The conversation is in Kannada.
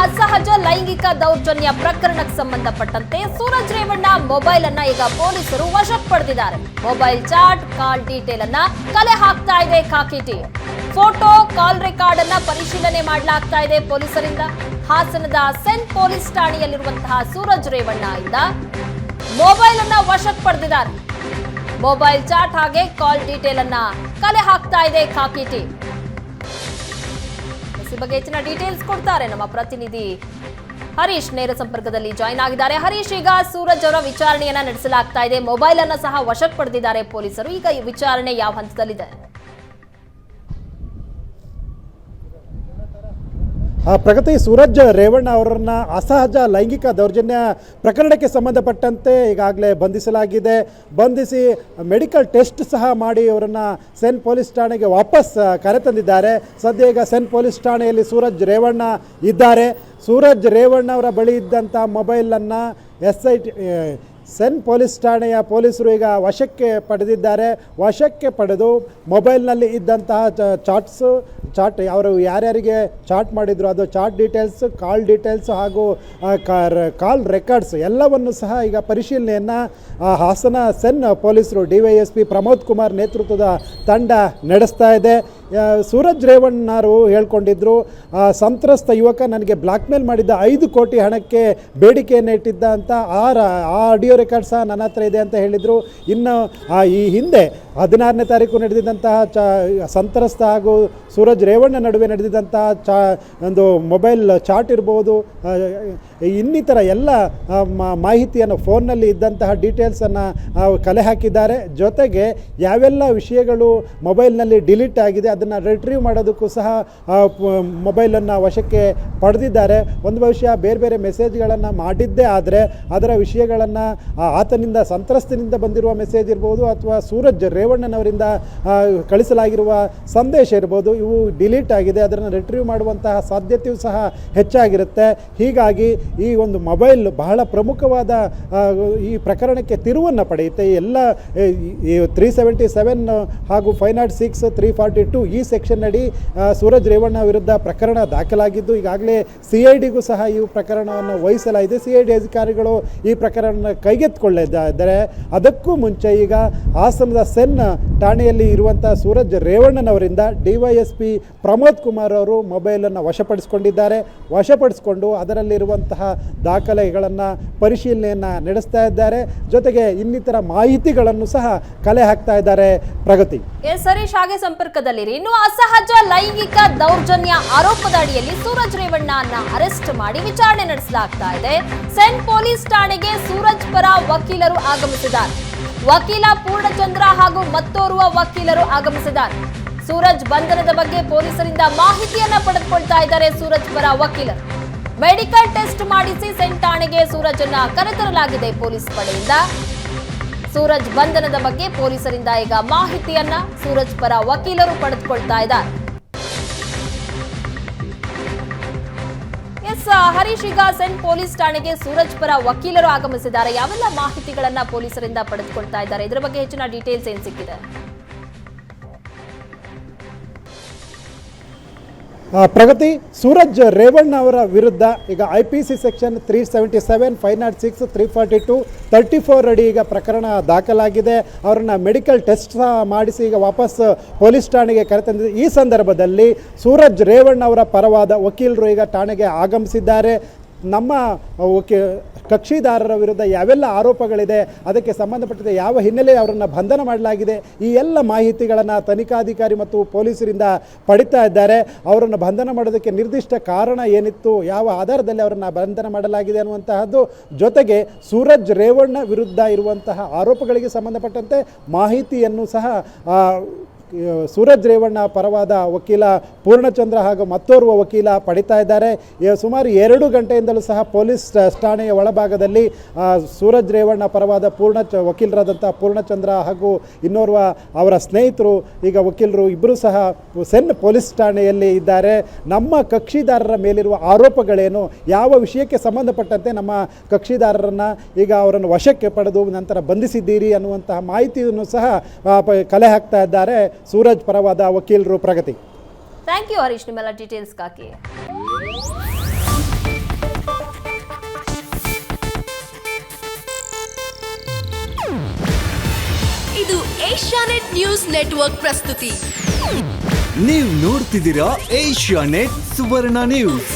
ಅಸಹಜ ಲೈಂಗಿಕ ದೌರ್ಜನ್ಯ ಪ್ರಕರಣಕ್ಕೆ ಸಂಬಂಧಪಟ್ಟಂತೆ ಸೂರಜ್ ರೇವಣ್ಣ ಮೊಬೈಲ್ ಅನ್ನ ಈಗ ಪೊಲೀಸರು ವಶಕ್ಕೆ ಪಡೆದಿದ್ದಾರೆ. ಮೊಬೈಲ್ ಚಾಟ್, ಕಾಲ್ ಡೀಟೇಲ್ ಅನ್ನ ಕಲೆ ಹಾಕ್ತಾ ಇದೆ ಖಾಕಿ ಟೀಮ್. ಫೋಟೋ, ಕಾಲ್ ರೆಕಾರ್ಡ್ ಅನ್ನ ಪರಿಶೀಲನೆ ಮಾಡಲಾಗ್ತಾ ಇದೆ ಪೊಲೀಸರಿಂದ. ಹಾಸನದ ಸೆಂಟ್ ಪೊಲೀಸ್ ಠಾಣೆಯಲ್ಲಿರುವಂತಹ ಸೂರಜ್ ರೇವಣ್ಣ ಇಂದ ಮೊಬೈಲ್ ಅನ್ನ ವಶಕ್ಕೆ ಪಡೆದಿದ್ದಾರೆ. ಮೊಬೈಲ್ ಚಾಟ್ ಹಾಗೆ ಕಾಲ್ ಡೀಟೇಲ್ ಅನ್ನ ಕಲೆ ಹಾಕ್ತಾ ಇದೆ ಖಾಕಿ ಟೀಮ್. ಈ ಬಗ್ಗೆ ಹೆಚ್ಚಿನ ಡೀಟೇಲ್ಸ್ ಕೊಡ್ತಾರೆ ನಮ್ಮ ಪ್ರತಿನಿಧಿ ಹರೀಶ್. ನೇರ ಸಂಪರ್ಕದಲ್ಲಿ ಜಾಯಿನ್ ಆಗಿದ್ದಾರೆ. ಹರೀಶ್, ಈಗ ಸೂರಜ್ ಅವರ ವಿಚಾರಣೆಯನ್ನ ನಡೆಸಲಾಗ್ತಾ ಇದೆ. ಮೊಬೈಲ್ ಅನ್ನ ಸಹ ವಶಕ್ಕೆ ಪಡೆದಿದ್ದಾರೆ ಪೊಲೀಸರು. ಈಗ ಈ ವಿಚಾರಣೆ ಯಾವ ಹಂತದಲ್ಲಿದೆ? ಪ್ರಗತಿ, ಸೂರಜ್ ರೇವಣ್ಣ ಅವರನ್ನ ಅಸಹಜ ಲೈಂಗಿಕ ದೌರ್ಜನ್ಯ ಪ್ರಕರಣಕ್ಕೆ ಸಂಬಂಧಪಟ್ಟಂತೆ ಈಗಾಗಲೇ ಬಂಧಿಸಲಾಗಿದೆ. ಬಂಧಿಸಿ ಮೆಡಿಕಲ್ ಟೆಸ್ಟ್ ಸಹ ಮಾಡಿ ಅವರನ್ನು ಸೆಂಟ್ ಪೊಲೀಸ್ ಠಾಣೆಗೆ ವಾಪಸ್ ಕರೆತಂದಿದ್ದಾರೆ. ಸದ್ಯ ಈಗ ಸೆಂಟ್ ಪೊಲೀಸ್ ಠಾಣೆಯಲ್ಲಿ ಸೂರಜ್ ರೇವಣ್ಣ ಇದ್ದಾರೆ. ಸೂರಜ್ ರೇವಣ್ಣ ಅವರ ಬಳಿ ಇದ್ದಂಥ ಮೊಬೈಲನ್ನು ಸೆಂಟ್ ಪೊಲೀಸ್ ಠಾಣೆಯ ಪೊಲೀಸರು ಈಗ ವಶಕ್ಕೆ ಪಡೆದಿದ್ದಾರೆ. ವಶಕ್ಕೆ ಪಡೆದು ಮೊಬೈಲ್ನಲ್ಲಿ ಇದ್ದಂತಹ ಚಾಟ್ ಅವರು ಯಾರ್ಯಾರಿಗೆ ಚಾಟ್ ಮಾಡಿದ್ರು ಅದು ಚಾಟ್ ಡೀಟೇಲ್ಸ್, ಕಾಲ್ ಡೀಟೇಲ್ಸ್ ಹಾಗೂ ಕಾಲ್ ರೆಕಾರ್ಡ್ಸ್ ಎಲ್ಲವನ್ನು ಸಹ ಈಗ ಪರಿಶೀಲನೆಯನ್ನು ಹಾಸನ ಸೆನ್ ಪೊಲೀಸರು DYSP ಪ್ರಮೋದ್ ಕುಮಾರ್ ನೇತೃತ್ವದ ತಂಡ ನಡೆಸ್ತಾ ಇದೆ. ಸೂರಜ್ ರೇವಣ್ಣರು ಹೇಳ್ಕೊಂಡಿದ್ರು, ಸಂತ್ರಸ್ತ ಯುವಕ ನನಗೆ ಬ್ಲಾಕ್ ಮೇಲ್ ಮಾಡಿದ್ದ 5 ಕೋಟಿ ಹಣಕ್ಕೆ ಬೇಡಿಕೆಯನ್ನು ಇಟ್ಟಿದ್ದ ಅಂತ. ಆ ಆಡಿಯೋ ರೆಕಾರ್ಡ್ ಸಹ ನನ್ನ ಹತ್ರ ಇದೆ ಅಂತ ಹೇಳಿದರು. ಇನ್ನು ಈ ಹಿಂದೆ 16ನೇ ತಾರೀಕು ನಡೆದಿದ್ದಂತಹ ಸಂತ್ರಸ್ತ ಹಾಗೂ ಸೂರಜ್ ರೇವಣ್ಣ ನಡುವೆ ನಡೆದಿದ್ದಂತಹ ಒಂದು ಮೊಬೈಲ್ ಚಾಟ್ ಇರ್ಬೋದು, ಇನ್ನಿತರ ಎಲ್ಲ ಮಾಹಿತಿಯನ್ನು ಫೋನ್ನಲ್ಲಿ ಇದ್ದಂತಹ ಡೀಟೇಲ್ಸನ್ನು ಕಲೆ ಹಾಕಿದ್ದಾರೆ. ಜೊತೆಗೆ ಯಾವೆಲ್ಲ ವಿಷಯಗಳು ಮೊಬೈಲ್ನಲ್ಲಿ ಡಿಲೀಟ್ ಆಗಿದೆ ಅದನ್ನು ರಿಟ್ರೀವ್ ಮಾಡೋದಕ್ಕೂ ಸಹ ಮೊಬೈಲನ್ನು ವಶಕ್ಕೆ ಪಡೆದಿದ್ದಾರೆ. ಒಂದು ಬಹುಶಃ ಬೇರೆ ಬೇರೆ ಮೆಸೇಜ್ಗಳನ್ನು ಮಾಡಿದ್ದೇ ಆದರೆ ಅದರ ವಿಷಯಗಳನ್ನು ಆತನಿಂದ ಸಂತ್ರಸ್ತನಿಂದ ಬಂದಿರುವ ಮೆಸೇಜ್ ಇರ್ಬೋದು ಅಥವಾ ಸೂರಜ್ ರೇವಣ್ಣನವರಿಂದ ಕಳಿಸಲಾಗಿರುವ ಸಂದೇಶ ಇರ್ಬೋದು, ಇವು ಡಿಲೀಟ್ ಆಗಿದೆ. ಅದನ್ನು ರಿಟ್ರೀವ್ ಮಾಡುವಂತಹ ಸಾಧ್ಯತೆಯೂ ಸಹ ಹೆಚ್ಚಾಗಿರುತ್ತೆ. ಹೀಗಾಗಿ ಈ ಒಂದು ಮೊಬೈಲ್ ಬಹಳ ಪ್ರಮುಖವಾದ ಈ ಪ್ರಕರಣಕ್ಕೆ ತಿರುವನ್ನು ಪಡೆಯುತ್ತೆ. ಎಲ್ಲ 377 ಹಾಗೂ 506, 342 ಈ ಸೆಕ್ಷನ್ ಅಡಿ ಸೂರಜ್ ರೇವಣ್ಣ ವಿರುದ್ಧ ಪ್ರಕರಣ ದಾಖಲಾಗಿದ್ದು ಈಗಾಗಲೇ CIDಗೂ ಸಹ ಈ ಪ್ರಕರಣವನ್ನು ವಹಿಸಲಾಗಿದೆ. CID ಅಧಿಕಾರಿಗಳು ಈ ಪ್ರಕರಣ ಕೈಗೆತ್ತಿಕೊಳ್ಳಿದ್ದಾರೆ. ಅದಕ್ಕೂ ಮುಂಚೆ ಈಗ ಹಾಸನದ ಸೆನ್ ಠಾಣೆಯಲ್ಲಿ ಇರುವಂಥ ಸೂರಜ್ ರೇವಣ್ಣನವರಿಂದ DYSP ಪ್ರಮೋದ್ ಕುಮಾರ್ ಅವರು ಮೊಬೈಲನ್ನು ವಶಪಡಿಸಿಕೊಂಡಿದ್ದಾರೆ. ವಶಪಡಿಸಿಕೊಂಡು ಅದರಲ್ಲಿರುವಂತಹ ದಾಖಲೆಗಳನ್ನು ಪರಿಶೀಲನೆಯನ್ನು ನಡೆಸ್ತಾ ಇದ್ದಾರೆ. ಜೊತೆಗೆ ಇನ್ನಿತರ ಮಾಹಿತಿಗಳನ್ನು ಸಹ ಕಲೆ ಹಾಕ್ತಾ ಇದ್ದಾರೆ. ಪ್ರಗತಿ, ಸರೀಶ್ ಹಾಗೆ ಸಂಪರ್ಕದಲ್ಲಿರಿ. ಇನ್ನು ಅಸಹಜ ಲೈಂಗಿಕ ದೌರ್ಜನ್ಯ ಆರೋಪದ ಅಡಿಯಲ್ಲಿ ಸೂರಜ್ ರೇವಣ್ಣನ ಅರೆಸ್ಟ್ ಮಾಡಿ ವಿಚಾರಣೆ ನಡೆಸಲಾಗ್ತಾ ಇದೆ. ಸೆಂಟ್ ಪೊಲೀಸ್ ಠಾಣೆಗೆ ಸೂರಜ್ ಪರ ವಕೀಲರು ಆಗಮಿಸಿದ್ದಾರೆ. ವಕೀಲ ಪೂರ್ಣಚಂದ್ರ ಹಾಗೂ ಮತ್ತೋರ್ವ ವಕೀಲರು ಆಗಮಿಸಿದ್ದಾರೆ. ಸೂರಜ್ ಬಂಧನದ ಬಗ್ಗೆ ಪೊಲೀಸರಿಂದ ಮಾಹಿತಿಯನ್ನ ಪಡೆದುಕೊಳ್ತಾ ಇದ್ದಾರೆ ಸೂರಜ್ ಪರ ವಕೀಲರು. ಮೆಡಿಕಲ್ ಟೆಸ್ಟ್ ಮಾಡಿಸಿ ಸೆಂಟ್ ಠಾಣೆಗೆ ಸೂರಜ್ ಅನ್ನ ಕರೆತರಲಾಗಿದೆ ಪೊಲೀಸ್ ಪಡೆಯಿಂದ. ಸೂರಜ್ ಬಂಧನದ ಬಗ್ಗೆ ಪೊಲೀಸರಿಂದ ಈಗ ಮಾಹಿತಿಯನ್ನ ಸೂರಜ್ ಪರ ವಕೀಲರು ಪಡೆದುಕೊಳ್ತಾ ಇದ್ದಾರೆ. ಹರೀಶ್, ಈಗ ಸೆಂಟ್ ಪೊಲೀಸ್ ಠಾಣೆಗೆ ಸೂರಜ್ ಪರ ವಕೀಲರು ಆಗಮಿಸಿದ್ದಾರೆ. ಯಾವೆಲ್ಲ ಮಾಹಿತಿಗಳನ್ನ ಪೊಲೀಸರಿಂದ ಪಡೆದುಕೊಳ್ತಾ ಇದ್ದಾರೆ? ಇದರ ಬಗ್ಗೆ ಹೆಚ್ಚಿನ ಡೀಟೇಲ್ಸ್ ಏನ್ ಸಿಕ್ಕಿದೆ? ಪ್ರಗತಿ, ಸೂರಜ್ ರೇವಣ್ಣ ಅವರ ವಿರುದ್ಧ ಈಗ IPC ಸೆಕ್ಷನ್ 377, 506, 342, 34 ಅಡಿ ಈಗ ಪ್ರಕರಣ ದಾಖಲಾಗಿದೆ. ಅವರನ್ನು ಮೆಡಿಕಲ್ ಟೆಸ್ಟ್ ಸಹ ಮಾಡಿಸಿ ಈಗ ವಾಪಸ್ ಪೊಲೀಸ್ ಠಾಣೆಗೆ ಕರೆತಂದಿದೆ. ಈ ಸಂದರ್ಭದಲ್ಲಿ ಸೂರಜ್ ರೇವಣ್ಣ ಅವರ ಪರವಾದ ವಕೀಲರು ಈಗ ಠಾಣೆಗೆ ಆಗಮಿಸಿದ್ದಾರೆ. ನಮ್ಮ ಕಕ್ಷಿದಾರರ ವಿರುದ್ಧ ಯಾವೆಲ್ಲ ಆರೋಪಗಳಿದೆ, ಅದಕ್ಕೆ ಸಂಬಂಧಪಟ್ಟಂತೆ ಯಾವ ಹಿನ್ನೆಲೆ ಅವರನ್ನು ಬಂಧನ ಮಾಡಲಾಗಿದೆ, ಈ ಎಲ್ಲ ಮಾಹಿತಿಗಳನ್ನು ತನಿಖಾಧಿಕಾರಿ ಮತ್ತು ಪೊಲೀಸರಿಂದ ಪಡಿತಾ ಇದ್ದಾರೆ. ಅವರನ್ನು ಬಂಧನ ಮಾಡೋದಕ್ಕೆ ನಿರ್ದಿಷ್ಟ ಕಾರಣ ಏನಿತ್ತು, ಯಾವ ಆಧಾರದಲ್ಲಿ ಅವರನ್ನು ಬಂಧನ ಮಾಡಲಾಗಿದೆ ಅನ್ನುವಂತಹದ್ದು, ಜೊತೆಗೆ ಸೂರಜ್ ರೇವಣ್ಣ ವಿರುದ್ಧ ಇರುವಂತಹ ಆರೋಪಗಳಿಗೆ ಸಂಬಂಧಪಟ್ಟಂತೆ ಮಾಹಿತಿಯನ್ನು ಸಹ ಸೂರಜ್ ರೇವಣ್ಣ ಪರವಾದ ವಕೀಲ ಪೂರ್ಣಚಂದ್ರ ಹಾಗೂ ಮತ್ತೋರ್ವ ವಕೀಲ ಪಡಿತಾ ಇದ್ದಾರೆ. ಸುಮಾರು 2 ಗಂಟೆಯಿಂದಲೂ ಸಹ ಪೊಲೀಸ್ ಠಾಣೆಯ ಒಳಭಾಗದಲ್ಲಿ ಸೂರಜ್ ರೇವಣ್ಣ ಪರವಾದ ವಕೀಲರಾದಂಥ ಪೂರ್ಣಚಂದ್ರ ಹಾಗೂ ಇನ್ನೋರ್ವ ಅವರ ಸ್ನೇಹಿತರು ಈಗ ವಕೀಲರು ಇಬ್ಬರು ಸಹ ಸೆನ್ ಪೊಲೀಸ್ ಠಾಣೆಯಲ್ಲಿ ಇದ್ದಾರೆ. ನಮ್ಮ ಕಕ್ಷಿದಾರರ ಮೇಲಿರುವ ಆರೋಪಗಳೇನು, ಯಾವ ವಿಷಯಕ್ಕೆ ಸಂಬಂಧಪಟ್ಟಂತೆ ನಮ್ಮ ಕಕ್ಷಿದಾರರನ್ನು ಈಗ ಅವರನ್ನು ವಶಕ್ಕೆ ಪಡೆದು ನಂತರ ಬಂಧಿಸಿದ್ದೀರಿ ಅನ್ನುವಂತಹ ಮಾಹಿತಿಯನ್ನು ಸಹ ಕಲೆ ಹಾಕ್ತಾ ಇದ್ದಾರೆ ಸೂರಜ್ ಪರವಾದ ವಕೀಲರು. ಪ್ರಗತಿ, ಥ್ಯಾಂಕ್ ಯು ಹರೀಶ್, ನಿಮ್ಮೆಲ್ಲ ಡೀಟೇಲ್ಸ್ಗಾಗಿ. ಇದು ಏಷ್ಯಾನೆಟ್ ನ್ಯೂಸ್ ನೆಟ್ವರ್ಕ್ ಪ್ರಸ್ತುತಿ. ನೀವು ನೋಡ್ತಿದ್ದೀರಾ ಏಷ್ಯಾನೆಟ್ ಸುವರ್ಣ ನ್ಯೂಸ್.